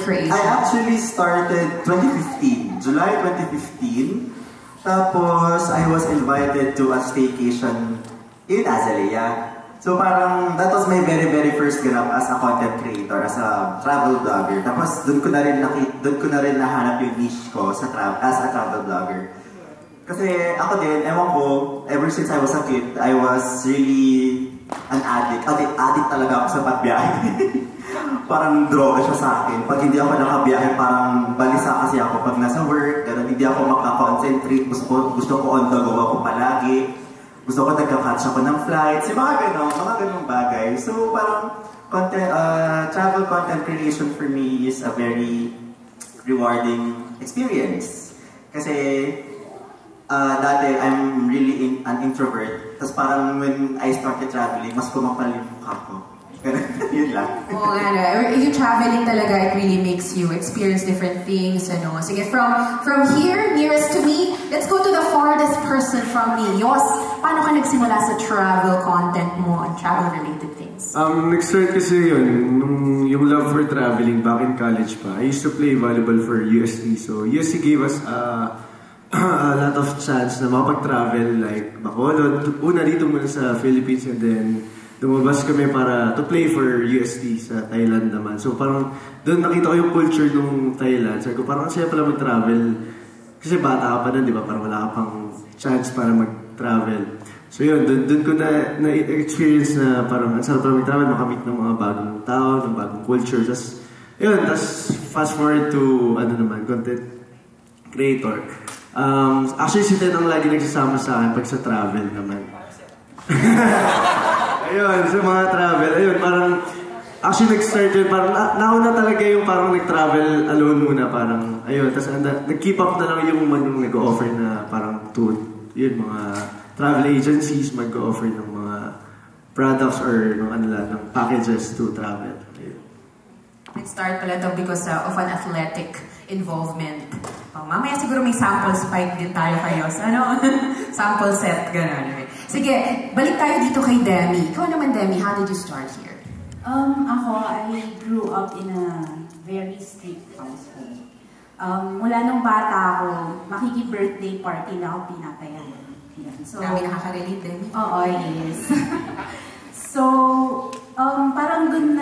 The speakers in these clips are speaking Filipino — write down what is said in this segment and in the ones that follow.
creation? I actually started 2015, July 2015. Tapos, I was invited to a staycation in Azalea. So parang, that was my very first ganap as a content creator, as a travel blogger. Tapos, doon ko na rin nahanap yung niche ko sa as a travel blogger. Kasi ako din, ewan ko, ever since I was a kid, I was really an addict. Addict talaga ako sa pagbiyahe. Parang droga siya sa akin. Pag hindi ako nakabiyahe, parang balisa kasi ako pag nasa work. Ganun, hindi ako makakoncentrate. Gusto ko on the go ako palagi. Gusto ko nagka-catch ako ng flights. Yung mga ganong bagay. So parang travel content creation for me is a very rewarding experience. Kasi dati, I'm really an introvert. Tapos parang when I started traveling, mas kumapal yung mukha ko. Yun lang. Oo nga na. Yung traveling talaga, it really makes you experience different things. Ano. Sige, from here, nearest to me, let's go to the farthest person from me. Yos, paano ka nagsimula sa travel content mo and travel-related things? Nag-start kasi yun, yung love for traveling back in college pa. I used to play volleyball for UST. So UST gave us a lot of chance na makapag-travel, like Bacolod. Una dito muna sa Philippines and then lumabas kami para to play for UST sa Thailand naman. So parang doon nakita ko yung culture ng Thailand. Sabi ko parang siya pala mag-travel. Kasi bata ka pa doon, di ba? Parang wala ka pang chance para mag-travel. So yun, doon ko na-experience na parang ang sarap pala mag-travel, makamit ng mga bagong tao, ng bagong culture. Tapos yun, fast forward to content creator. Actually, si Ted ang lagi nagsasama sa akin pag sa travel naman. Ayun, sa mga travel. Ayun, parang actually nag-start yun. Parang nauna talaga yung parang nag-travel alone muna. Parang, ayun, tapos nag-keep up na lang yung nag-offer na parang tour. Yun, mga travel agencies mag-offer ng mga products or ng packages to travel. Ayun. Nag-start pala ito because of an athletic involvement. Mamaya siguro may sample spike din tayo kayo. Sample set, gano'n. Sige, balik tayo dito kay Demi. Ikaw naman, Demi, how did you start here? I grew up in a very strict household. Mula nung bata ako, makiki-birthday party na ako pinapayan. So, dami nakaka-relate, Demi. Oo, yes. So, parang dun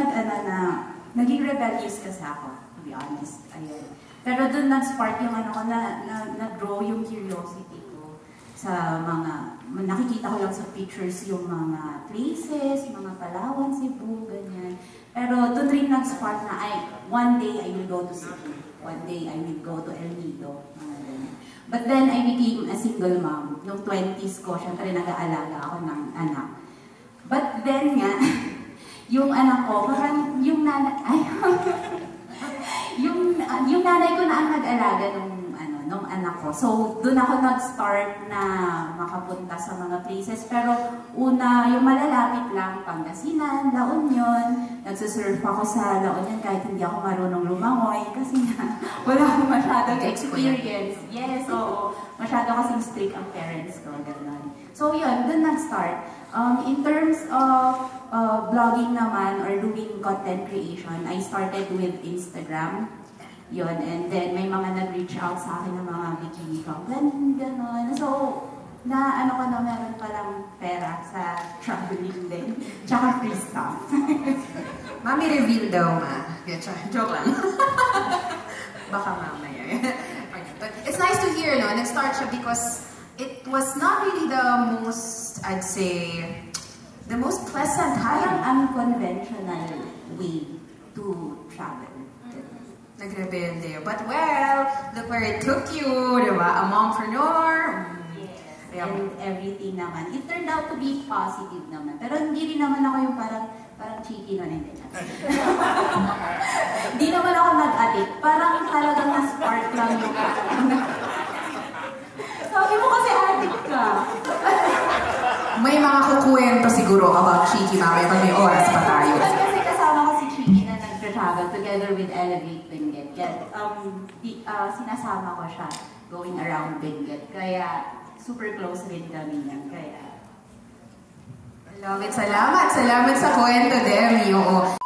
naging rebellious kasi ako, to be honest. Ayun. Pero dun nag-spark yung nag-grow yung curiosity ko sa mga, nakikita ko lang sa pictures yung mga places, mga Palawan, Cebu, ganyan. Pero dun rin nag-spark na, one day I will go to Cebu. One day I will go to El Nido. Mga ganyan. But then I became a single mom. Nung 20s ko, syempre nag-aalaga ako ng anak. But then nga, yung anak ko, parang yung nanay, yung nanay ko na ang nag-alaga nung anak ko. So, doon ako nag-start na makapunta sa mga places. Pero una, yung malalapit lang, Pangasinan, La Union. Nagsusurf ako sa La Union kahit hindi ako marunong lumangoy. Kasi wala akong masyadong experience. Yes, oo. Masyado kasing strict ang parents ko. Ganun. So, yun, doon nag-start. In terms of blogging naman or doing content creation, I started with Instagram. Yun, and then may mga nag-reach out sa akin ng mga bikini content, gano'n. So, meron palang pera sa traveling din. Tsaka free stuff. Mami reveal daw, ma. Joke lang. Baka mamaya. But it's nice to hear, no? Nag-start siya because it was not really the most, I'd say, the most pleasant, parang unconventional way to travel. Nagrebelde. But well, look where it took you, diba? A mompreneur. Yes. And everything naman. It turned out to be positive naman. Pero hindi rin naman ako yung parang cheeky na hindi. Hindi naman ako nag-addict. Parang talagang na-spark lang yung sabi mo kasi addict ka. May mga kukwento siguro about cheeky mamaya pag may oras pa tayo. Kasi kasama ko si Cheeky na nag-travel together with Elevate Benguet. Sinasama ko siya going around Benguet. Kaya super close rin kami yan. Kaya love it. Salamat. Salamat sa kwento, Demi. Oo.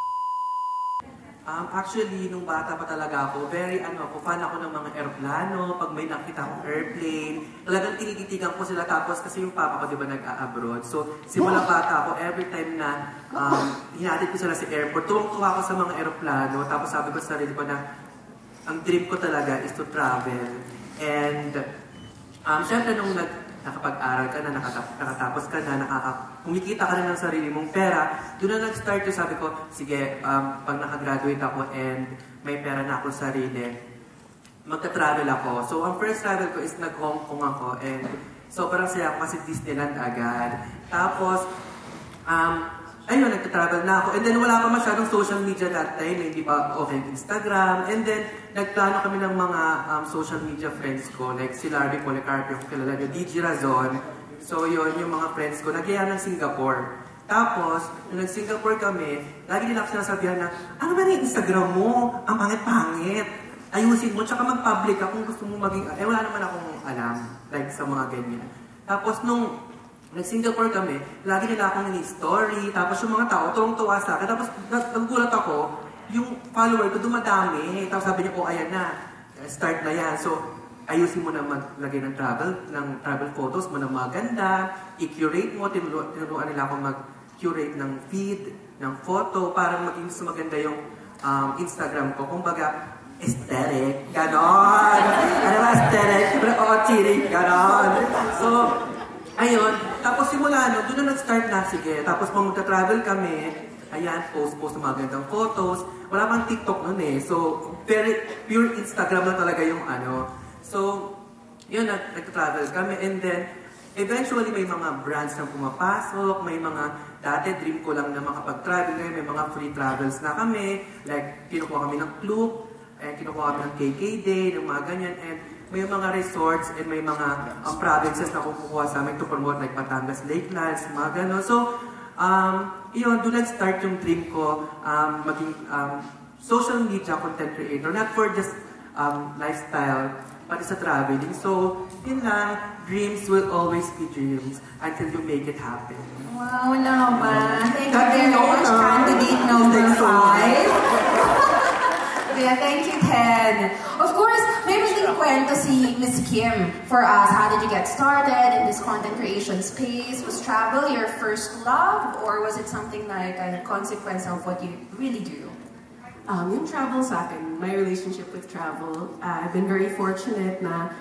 Actually, nung bata pa talaga ako, fan ako ng mga aeroplano. Pag may nakita akong airplane, talagang tinititigan ko sila. Tapos kasi yung papa ko, di ba, nag-abroad. So, simula bata ako, every time na hinatid ko sila sa airport, tuwang-tuwa ako sa mga aeroplano. Tapos sabi ko sa sarili ko na, ang dream ko talaga is to travel. And, syempre nung nakapag-aral ka na, nakatapos ka na, kumikita ka na ng sarili mong pera, doon na nag-start yung sabi ko, sige, pag nakagraduate ako and may pera na ako sarili, magta-travel ako. So, ang first travel ko is nag-Hong Kong ako and sobrang saya ako kasi Disneyland agad. Tapos, ayun, nagta-travel na ako. And then, wala pa masyadong social media that time, hindi pa okay Instagram. And then, nagplano kami ng mga social media friends ko, like si Larry Policarpio, kung kilala nyo, DJ Razon. So, yun, yung mga friends ko, nagyaya ng Singapore. Tapos, nung nag-Singapore kami, lagi nila ako sinasabihan na, ano ba na yung Instagram mo? Ang pangit-pangit. Ayusin mo, tsaka mag-public ka kung gusto mo maging, wala naman akong alam, like sa mga ganyan. Tapos, nung nag-Singapore kami, lagi nila akong story, tapos yung mga tao, tuwang-tuwa sa akin. Tapos nagulat ako, yung follower ko dumadami. Tapos sabi niya, ayan na, start na yan. So, ayusin mo na maglagay ng travel photos mo na maganda, i-curate mo, tinuruan nila akong mag-curate ng feed, ng photo, para maging mas maganda yung Instagram ko. Kumbaga, aesthetic, ganon. Ano ba aesthetic? Chirik, ganon. So, ayun, tapos simula doon na nag-start na, sige. Tapos pag magta-travel kami, ayan, post ng mga gandang photos. Wala pang TikTok nun eh. So, very pure Instagram na talaga yung ano. So, yun, nag-travel kami. And then, eventually may mga brands na pumapasok. May mga, dati dream ko lang na makapag-travel ngayon. May mga free travels na kami. Like, kinukuha kami ng Club. Kinukuha kami ng KK Day, ng mga ganyan. And may mga resorts and may mga provinces na kukuha sa amin to promote like Batangas Lakelands, mga gano'n. So, yun, doon nag-start yung dream ko maging social media content creator, not for just lifestyle, but sa traveling. So, yun lang, dreams will always be dreams until you make it happen. Wow naman. Thank you very much, candidate number 5. Yeah, thank you, Ted. Of course, maybe we can kwento si Miss Kim for us. How did you get started in this content creation space? Was travel your first love, or was it something like a consequence of what you really do? Yung travel sa akin, my relationship with travel, I've been very fortunate na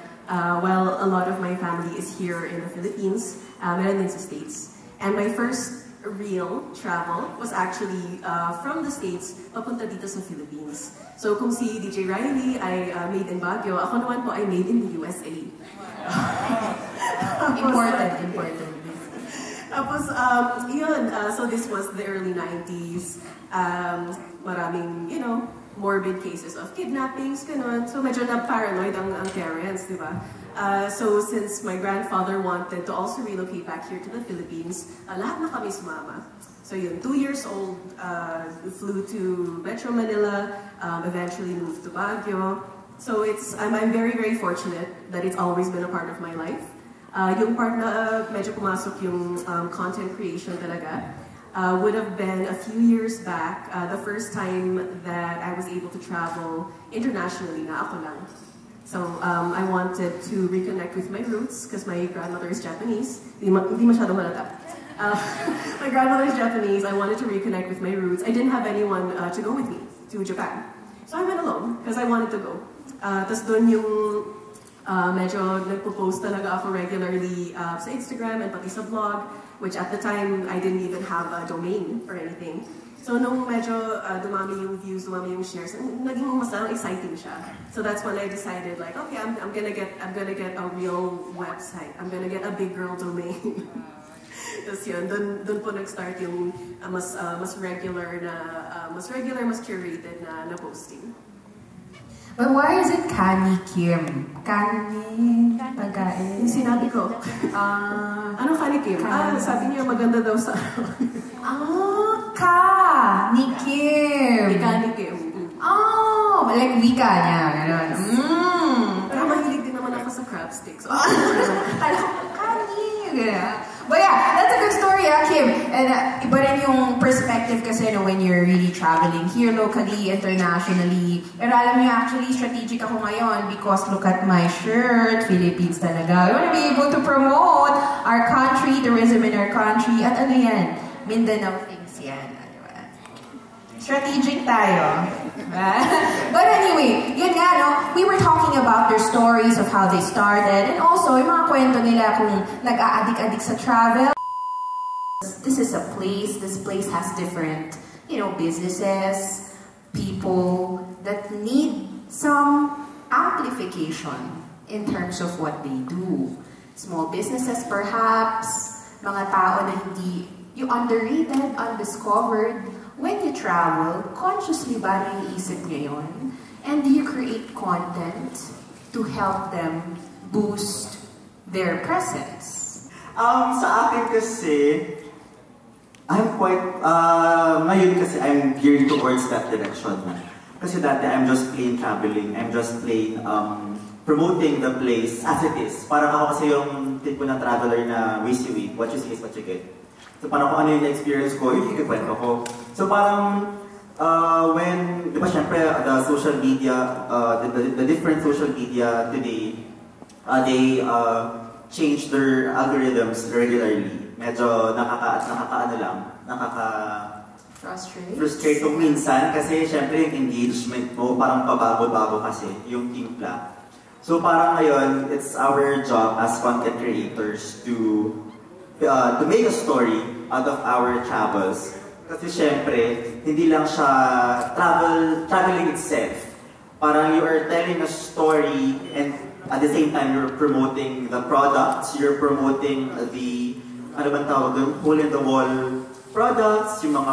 while a lot of my family is here in the Philippines, meron din sa States. And my first real travel was actually from the States papunta dito sa Philippines. So kung si DJ Riley ay made in Baguio, ako naman po ay made in the USA. Important. Tapos, yun, so this was the early 90s. Maraming, morbid cases of kidnappings, ganun. So medyo na-paranoid ang parents, di ba? So since my grandfather wanted to also relocate back here to the Philippines, lahat na kami sumama. So yun, 2 years old, flew to Metro Manila, eventually moved to Baguio. So I'm very, very fortunate that it's always been a part of my life. Yung part na medyo pumasok yung content creation talaga, would have been a few years back, the first time that I was able to travel internationally na ako lang. So I wanted to reconnect with my roots because my grandmother is Japanese. Hindi masyado malata. My grandmother is Japanese. I wanted to reconnect with my roots. I didn't have anyone to go with me to Japan. So I went alone because I wanted to go. Tapos doon yung medyo nagpo-post talaga ako regularly sa Instagram and pati sa blog, which at the time, I didn't even have a domain or anything. So nung medyo dumami yung views, dumami yung shares, naging mas exciting siya. So that's when I decided, like, okay, I'm gonna get a real website. I'm gonna get a big girl domain. Tapos yun, dun po nag-start yung mas regular, mas curated na posting. But why is it Kani Kim? Kani, pagkain. Yung sinabi ko. Ano Kani Kim? Sabi niya maganda daw sa Ka ni Kim. Kani Kim. Oh, like wika niya. Gano'n. Pero mahilig din naman ako sa crab sticks. Kani. But yeah, that's a good story, Kim. Kim, and iba rin yung perspective kasi no, when you're really traveling here locally, internationally. Pero alam niyo, actually, strategic ako ngayon because look at my shirt, Philippines talaga. We want to be able to promote our country, tourism in our country. At ano yan? Mindanao things yan. Strategic tayo. But anyway, yun nga, no? We were talking about their stories of how they started and also yung mga kwento nila kung nag-aadik-adik sa travel. This is a place, this place has different, you know, businesses, people that need some amplification in terms of what they do. Small businesses perhaps, mga tao na hindi, you underrated, undiscovered. When you travel, consciously ba naiisip niyo yun? And do you create content to help them boost their presence? Sa akin kasi, I'm quite, ngayon kasi I'm geared towards that direction. Kasi dati I'm just plain traveling, I'm just plain promoting the place as it is. Parang ako kasi yung tipo ng traveler na WYSIWYG, what you see is what you get. So parang kung ano yung experience ko, yung ikikwento ko. So parang, when, di ba syempre, the social media, the different social media today, they change their algorithms regularly. Medyo frustrate kung minsan kasi syempre yung engagement mo parang pabago-bago kasi yung timpla. So parang ngayon, it's our job as content creators to make a story out of our travels. Kasi syempre, hindi lang siya traveling itself. Parang you are telling a story and at the same time you're promoting the products, you're promoting the, ano bang tawag doon, hole-in-the-wall products, yung mga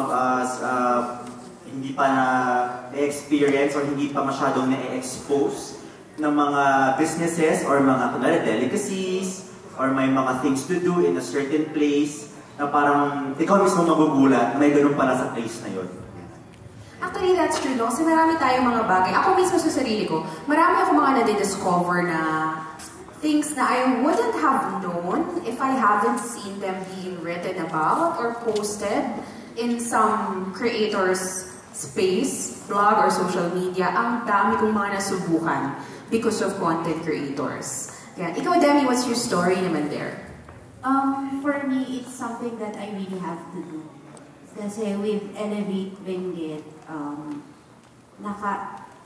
hindi pa na-experience or hindi pa masyadong na-expose ng mga businesses or mga delicacies or may mga things to do in a certain place na parang ikaw mismo magugulat, may ganun pala sa place na yun. Actually, that's true, no? Kasi marami tayong mga bagay. Ako mismo sa sarili ko, marami ako mga nadidiscover na things na I wouldn't have known if I haven't seen them being written about or posted in some creator's space, blog or social media. Ang dami kong mga nasubukan because of content creators. Yan. Ikaw, Demi, what's your story naman there? For me, it's something that I really have to do. Kasi with Elevate Benguet,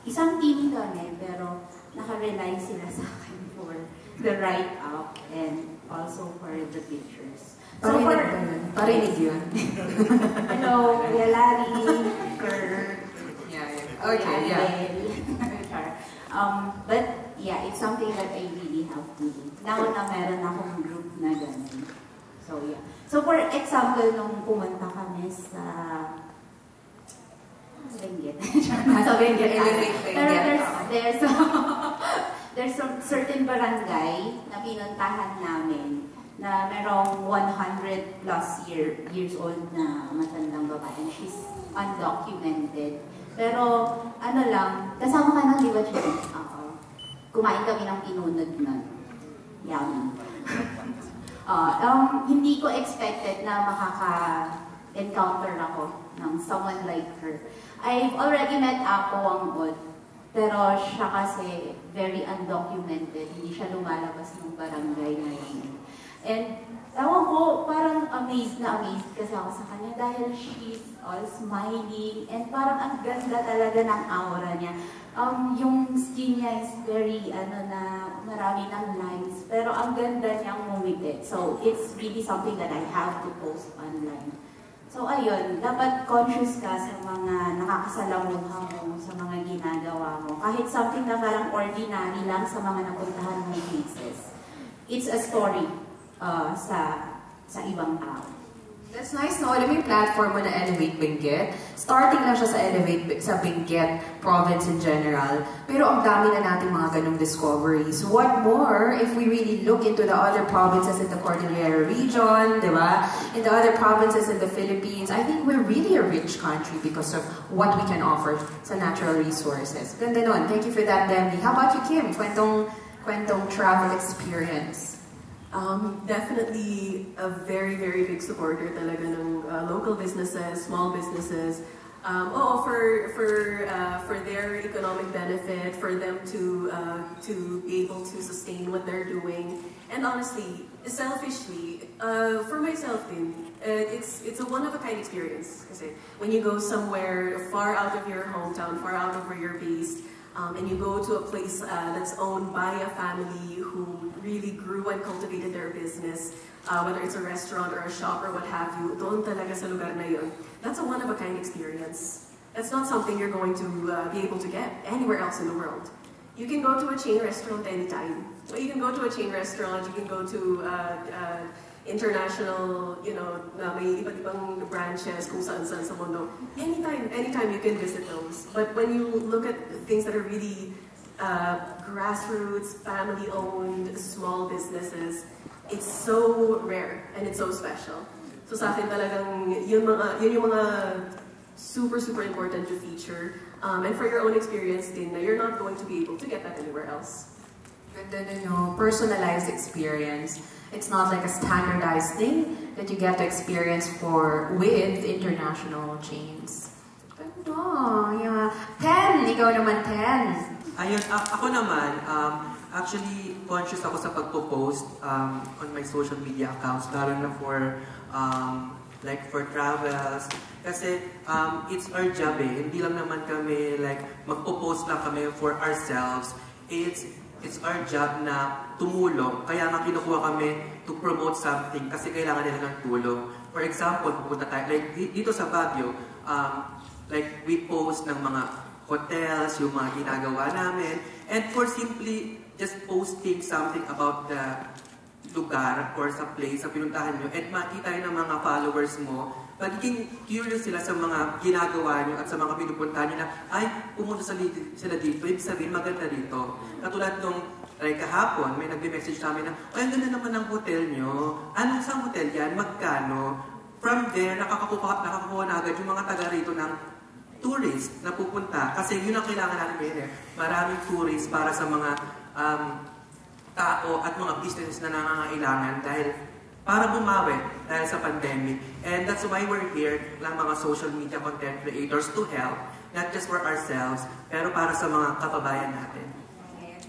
isang team kami, pero naka-rely sila sa akin for the write-up and also for the pictures. Parinig yun. Hello, Kuya Larry, Kurt. Okay, yeah. But yeah, it's something that I really have to do. Now na meron akong group na ganun. So yeah. So for example, nung pumunta kami sa Benguet. Sa Benguet. Pero there's some certain barangay na pinuntahan namin na merong 100 plus years old na matandang babae. She's undocumented. Pero ano lang, kasama ka ng LiQWYD. Kumain kami ng pinunod nun. Yummy. Hindi ko expected na makaka-encounter ako ng someone like her. I've already met Apo Wangod, pero siya kasi very undocumented. Hindi siya lumalabas ng barangay na yun. And ewan ko, parang amazed kasi ako sa kanya dahil she's all smiling and parang ang ganda talaga ng aura niya. Yung skin niya is very, marami ng lines, pero ang ganda niyang ngumiti. So, it's really something that I have to post online. So, ayun, dapat conscious ka sa mga nakakasalamuha mo, sa mga ginagawa mo. Kahit something na parang ordinary lang sa mga napuntahan mong places. It's a story sa ibang tao. That's nice, no? Alam mo yung platform mo na Elevate Benguet. Starting lang siya sa Benguet province in general. Pero ang dami na nating mga ganong discoveries. What more if we really look into the other provinces in the Cordillera region, di ba? In the other provinces in the Philippines, I think we're really a rich country because of what we can offer sa natural resources. Ganda nun. Thank you for that, Demi. How about you, Kim? Kwentong travel experience. Definitely a very, very big supporter talaga ng local businesses, small businesses. For their economic benefit, for them to be able to sustain what they're doing. And honestly, selfishly, for myself din, it's a one-of-a-kind experience. Kasi when you go somewhere far out of your hometown, far out of where you're based, and you go to a place that's owned by a family who really grew and cultivated their business, whether it's a restaurant or a shop or what have you, doon talaga sa lugar na yun. That's a one-of-a-kind experience. That's not something you're going to be able to get anywhere else in the world. You can go to a chain restaurant anytime. Well, you can go to a chain restaurant, you can go to international, may iba't ibang branches kung saan-saan sa mundo. Anytime you can visit those. But when you look at things that are really grassroots, family-owned, small businesses, it's so rare and it's so special. So sa akin talagang yun yung mga super important to feature. And for your own experience din, na you're not going to be able to get that anywhere else. Ganda na personalized experience. It's not like a standardized thing that you get to experience with international chains. Ganda, yeah. 10, ikaw naman 10. Ayun, ako naman, actually conscious ako sa pagpo-post on my social media accounts, lalo na for for travels. Kasi it's our job hindi lang naman kami magpo-post lang kami for ourselves. It's our job na tumulong. Kaya nga kinukuha kami to promote something kasi kailangan nila ng tulong. For example, pupunta tayo, dito sa Baguio, we post ng mga hotels, yung mga ginagawa namin, and for simply just posting something about the lugar or sa place sa pinuntahan nyo, and makita ng mga followers mo, magiging curious sila sa mga ginagawa nyo at sa mga pinupuntahan nyo na, ay, pumunta sila dito, ibig sabihin maganda dito. Katulad nung kahapon, may nagbe-message sa amin na, ay, ang ganda naman ng hotel nyo. Anong sa hotel yan? Magkano? From there, nakakakuha na agad yung mga taga rito ng tourist na pupunta. Kasi yun ang kailangan natin ngayon Maraming tourists para sa mga tao at mga businesses na nangangailangan dahil para bumawi dahil sa pandemic. And that's why we're here lang mga social media content creators to help, not just for ourselves, pero para sa mga kababayan natin.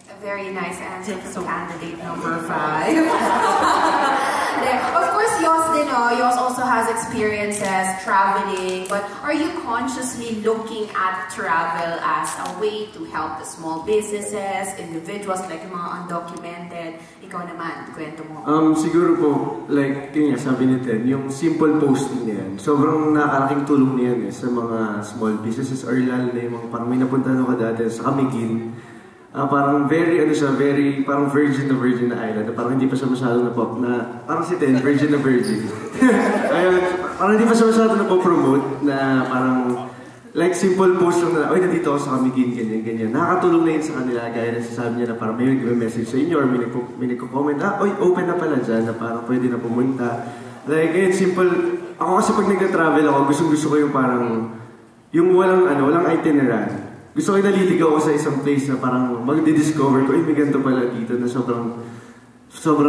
A very nice answer from candidate number 5. Of course, Yos also has experiences traveling, but are you consciously looking at travel as a way to help the small businesses, individuals, like yung mga undocumented? Ikaw naman, kwento mo. Siguro po, yun nga sabi ni Ted, yung simple posting na yan, sobrang nakakalaking tulong na yan sa mga small businesses or lalo na yung parang may napuntahan ako dati sa Kamigin. Parang parang virgin na island, parang hindi pa siya masyadong parang si Ten, virgin na virgin. Ayun, parang hindi pa siya masyadong napopromote na parang, simple post lang na, oy, nandito ako sa Kamigin, ganyan. Nakakatulong na yun sa kanila, gaya na sasabi niya na parang may message sa inyo or may nagko-comment, oy, open na pala dyan, na parang pwede na pumunta. Ngayon, simple, ako kasi pag nag-travel ako, gusto ko yung parang, yung walang itinerary. Gusto ko naliligaw ako sa isang place na parang mag-discover ko, may ganito pala dito na sobrang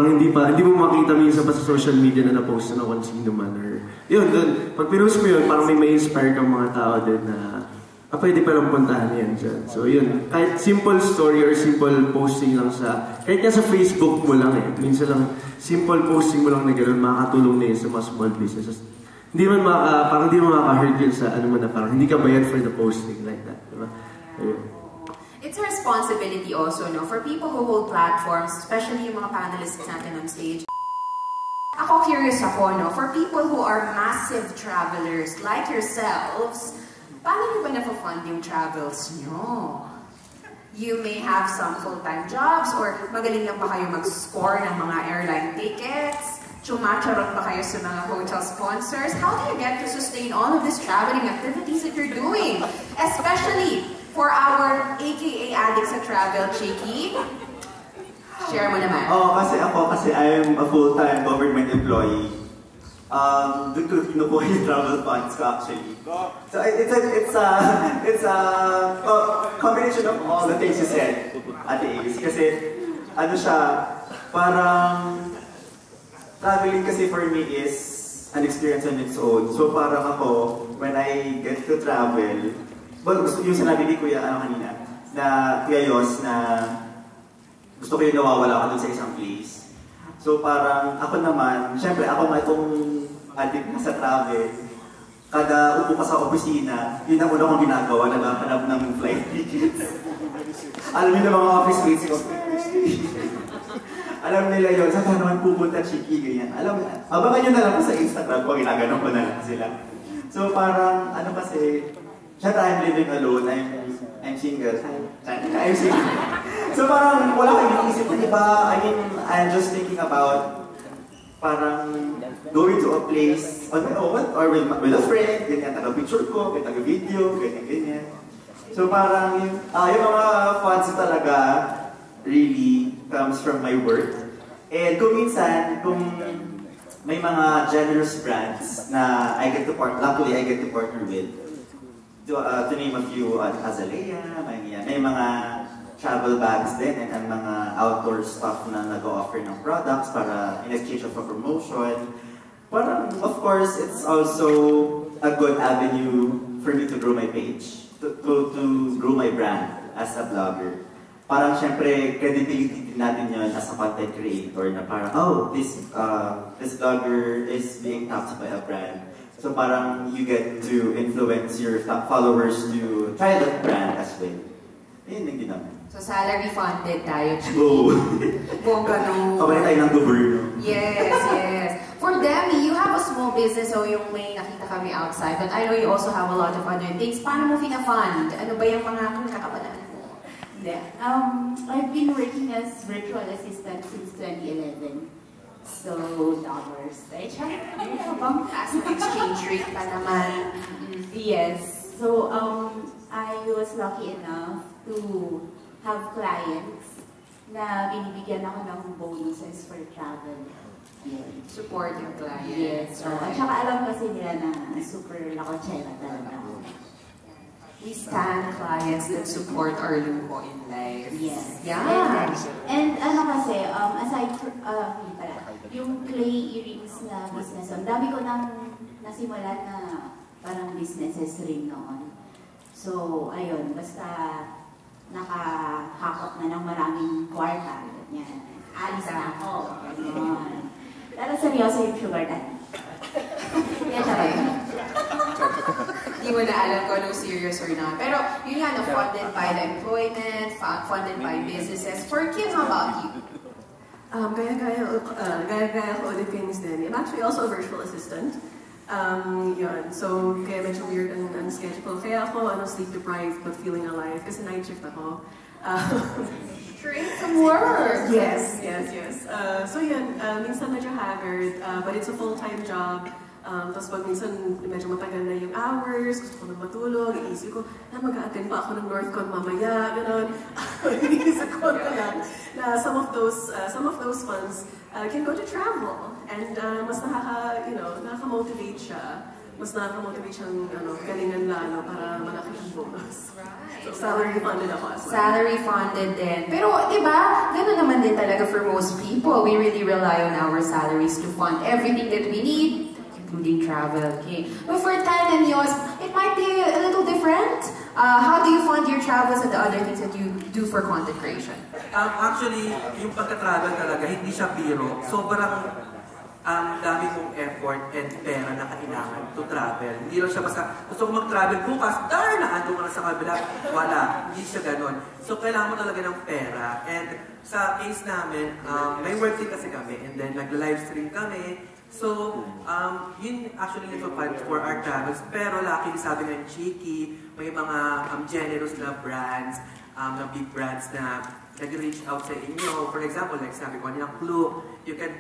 hindi mo makita minsan pa sa social media na na-post na kung sino man. Or, yun, dun, pag pinost mo yun, parang may inspire kang mga tao din na pwede palang puntahan yan dyan. So yun, kahit simple story or simple posting lang kahit nga sa Facebook mo lang minsan lang, simple posting mo lang na gano'n, makakatulong na yun sa mga small businesses. Parang hindi mo makaka-hurt yun sa na parang hindi ka bayad for the posting like that, diba? It's a responsibility also, for people who hold platforms, especially yung mga panelists natin on stage. Ako curious ako, for people who are massive travelers like yourselves, paano nyo ba na-fund yung travels nyo? You may have some full-time jobs or magaling lang ba kayo mag-score ng mga airline tickets? Chumacharot ba kayo sa mga hotel sponsors? How do you get to sustain all of these traveling activities that you're doing? Especially for our AKA addicts sa travel, Cheeky. Share mo naman. Kasi I am a full-time government employee. Doon ko kinukuha yung travel funds ko actually. So it's a combination of all the things you said, Ate Ace. Kasi parang traveling kasi for me is an experience on its own. So parang ako, when I get to travel, well, yung sinabi ni Kuya kanina, na Kuya Yos, na gusto ko yung nawawala ako dun sa isang place. So parang ako naman, syempre ako may itong addict na sa travel. Kada upo ka sa opisina, yun ang una kong ginagawa, naghahanap ng flight tickets. Alam niyo na mga office mates ko. Alam nila yun, saan ka naman pupunta, chiki, ganyan. Alam, abangan nyo na lang po sa Instagram ko, ginaganon ko na lang sila. So parang, ano kasi, syempre I'm living alone, I'm single. I'm single. So parang wala kang iniisip na iba. I mean, I'm just thinking about parang going to a place on my own or with a friend, ganyan, taga-picture ko, taga-video, ganyan. So parang yung mga funds talaga really comes from my work. And kung minsan, kung may mga generous brands na luckily I get to partner with, to name a few, Azalea, may mga travel bags din and mga outdoor stuff na nag-offer ng products para in exchange of a promotion. Parang, of course, it's also a good avenue for me to grow my page, to grow my brand as a blogger. Parang syempre, credibility din natin yun as a content creator na parang, oh, this blogger is being tapped by a brand. So parang you get to influence your followers to try that brand as well. Ayun lang din naman. So salary funded tayo, Chiki. Oo. Bongga no. Kabalik tayo ng gobyerno. Yes. For Demi, you have a small business, so yung may nakita kami outside, but I know you also have a lot of other things. Paano mo fina-fund? Ano ba yung mga nakakapanaan mo? I've been working as virtual assistant since 2011. So, dollars. As an exchange rate pa naman. Yes. So, I was lucky enough to have clients na binibigyan ako ng bonuses for travel. Yun. Support your clients. Yes. At saka alam kasi nila na super lakotsera talaga ako. We stand clients that support our luho in life. Yes. Yeah. And ano kasi, aside from, yung clay earrings na business, ang dami ko nang nasimulan na parang businesses rin noon. So, ayun, basta nakahakot na ng maraming kwarta. Ganyan. Alis na ako. Ganyan. Pero seryoso yung sugar daddy. Yan siya rin. Hindi mo na alam kung anong serious or not. Pero yun nga, funded by the employment, funded by businesses. For Kim, how about you? Gaya ko ulit kay Miss Demi. I'm actually also a virtual assistant. Yun. So, kaya medyo weird ang schedule. Kaya ako, sleep deprived but feeling alive. Kasi night shift ako. Train some work! Yes. So yun, minsan medyo haggard, but it's a full-time job. Tapos pag minsan medyo matagal na yung hours, gusto ko na matulog, iisip ko, mag-a-attend pa ako ng Northcon mamaya, gano'n. Iniisip ko na lang na some of those funds can go to travel. And mas nakaka-motivate siya. Mas nakaka-motivate siyang galingan lalo para malaki ang bonus. So salary funded ako as well. Salary funded din. Pero, di ba, gano'n naman din talaga for most people. We really rely on our salaries to fund everything that we need, including travel. Okay. But for Tan and Yos, it might be a little different. How do you fund your travels and the other things that you do for content creation? Actually, yung pagka-travel talaga, hindi siya biro. Sobrang dami mong effort and pera na kailangan to travel. Hindi lang siya basta, gusto ko mag-travel bukas, na ando ka na sa kabila. Wala, hindi siya ganon. So, kailangan mo talaga ng pera. And sa case namin, may work din kasi kami. And then, nag-livestream kami. So, yun actually nagpa-fund for our travels. Pero luckily, sabi nga yung Cheeky, may mga generous na brands, na big brands na nag-reach out sa inyo. For example, like sabi ko, yung Clue, you can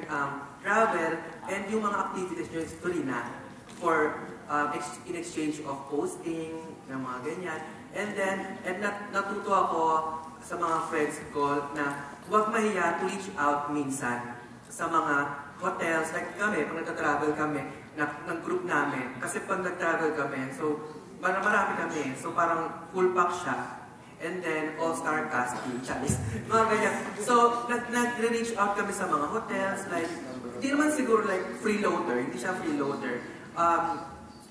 travel, and yung mga activities nyo is tuloy na for in exchange of posting, ng mga ganyan. And then, natuto ako sa mga friends ko na huwag mahiya to reach out minsan sa mga hotels, like kami, pag nagka-travel kami, ng group namin. Kasi pag nag-travel kami, so marami kami, so parang full pack siya. And then, all-star casting, Chinese. Mga ganyan. So, nag-reach out kami sa mga hotels, like, hindi naman siguro like freeloader, hindi siya freeloader.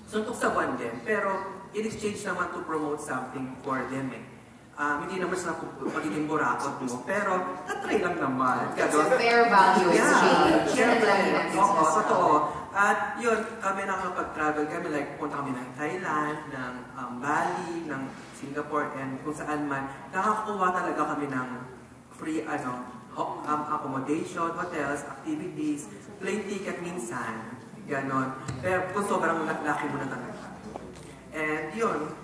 Suntok sa buwan din, pero in exchange naman to promote something for them eh. Hindi naman sila magiging burakot mo, pero na-try lang naman. It's a fair value exchange. Oo, totoo. At yun, kami nakapag-travel kami, like punta kami ng Thailand, ng Bali, ng Singapore, and kung saan man, nakakuha talaga kami ng free accommodation, hotels, activities, plane ticket minsan, ganon. Pero kung sobrang laki mo na talaga. And yun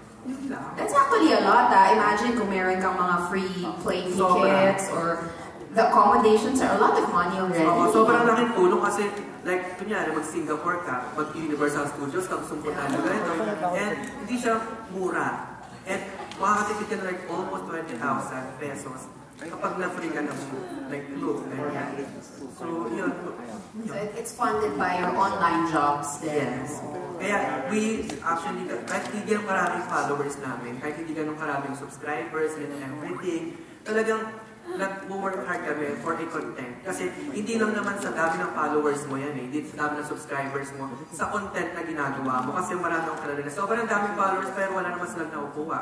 lang. That's actually a lot. Imagine kung meron kang mga free plane tickets or the accommodations are a lot of money already. Sobrang laking tulong kasi like, kunyari, mag-Singapore ka, mag-Universal Studios ka, gusto mo puntahan yung ganito, and hindi siya mura. And makakatipid ka na like almost 20,000 pesos kapag na-free ka ng like look, ganyan. So, yun. So it's funded by your online jobs then. Yes. Kaya we actually, kahit hindi ganun karaming followers namin, kahit hindi ganun karaming subscribers and everything, talagang nag-work hard kami for a content. Kasi hindi lang naman sa dami ng followers mo yan eh, hindi sa dami ng subscribers mo, sa content na ginagawa mo. Kasi marami akong kalala. Sobrang daming followers pero wala naman silang nakukuha.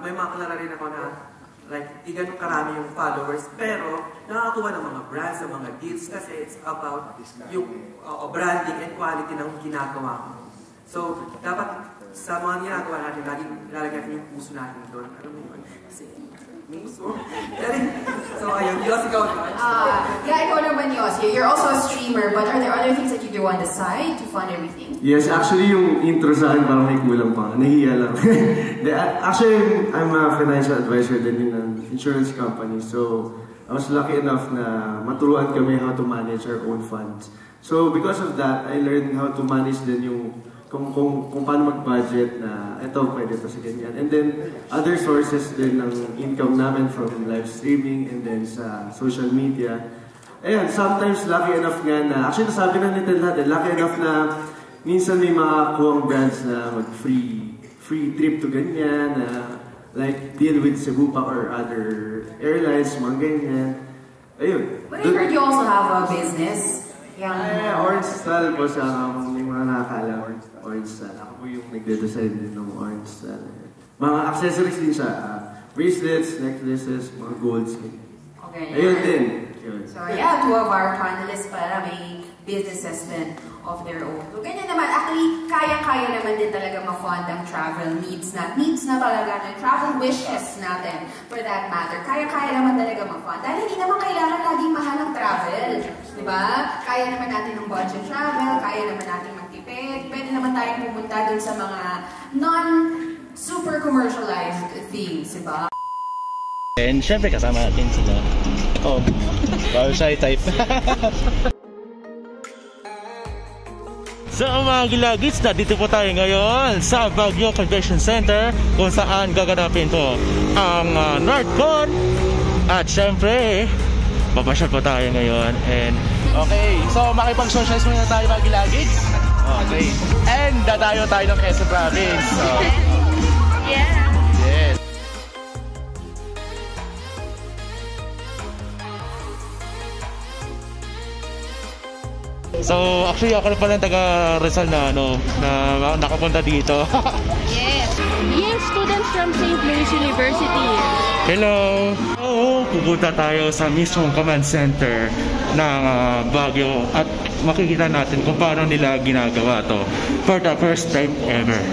May mga kalala rin ako na like, di ganun karami yung followers, pero nakakakuha ng mga brands, ng mga deals kasi it's about yung branding and quality ng ginagawa mo. So, dapat sa mga ginagawa natin, laging lalagyan natin yung puso natin doon. Ano mo yun? Kasi, so, ayun, Yos, ikaw naman. Yeah, ikaw naman, Yos. You're also a streamer, but are there other things that you do on the side to fund everything? Yes, actually, yung intro sa akin parang may kulang pa. Nahiya lang. Actually, I'm a financial advisor din in an insurance company. So, I was lucky enough na maturuan kami how to manage our own funds. So, because of that, I learned how to manage din yung kung paano mag-budget na ito, pwede ito sa ganyan. And then, other sources din ng income namin from live streaming and then sa social media. Ayan, sometimes lucky enough nga na, actually nasabi na nito lahat, lucky enough na minsan may mga kuwang brands na mag-free trip to ganyan, na like deal with Cebu pa or other airlines, mga ganyan. Ayun. But I heard you also have a business. Orange style po sa may mga nakakala. Orange style. Ako po yung nagde-design din ng orange style. Mga accessories din siya. Bracelets, necklaces, mga golds. Okay. Ayun din. So yeah, two of our panelists pala may businesses din of their own. So ganyan naman, actually, kaya-kaya naman din talaga ma-fund ang travel needs na talaga ng travel wishes natin for that matter. Kaya-kaya naman talaga ma-fund. Dahil hindi naman kailangan laging mahal ang travel. Diba? Kaya naman natin ng budget travel, kaya naman natin magtipid, pwede naman tayong pumunta dun sa mga non-super commercialized things, diba? And syempre kasama natin sila. Oh, bawal shy type. So mga Gilagids, dito po tayo ngayon sa Baguio Convention Center kung saan gaganapin po ang Northcon. At syempre, papasyal po tayo ngayon. And okay, so makipag-socialize muna tayo mga Gilagids. Okay. And dadayo tayo ng Quezon Province. So, yeah. Yes. So, actually ako na pala taga Rizal na nakapunta dito. Yes. Yes, students from St. Louis University. Hello. So, pupunta tayo sa mismong command center ng Baguio at makikita natin kung paano nila ginagawa to for the first time ever.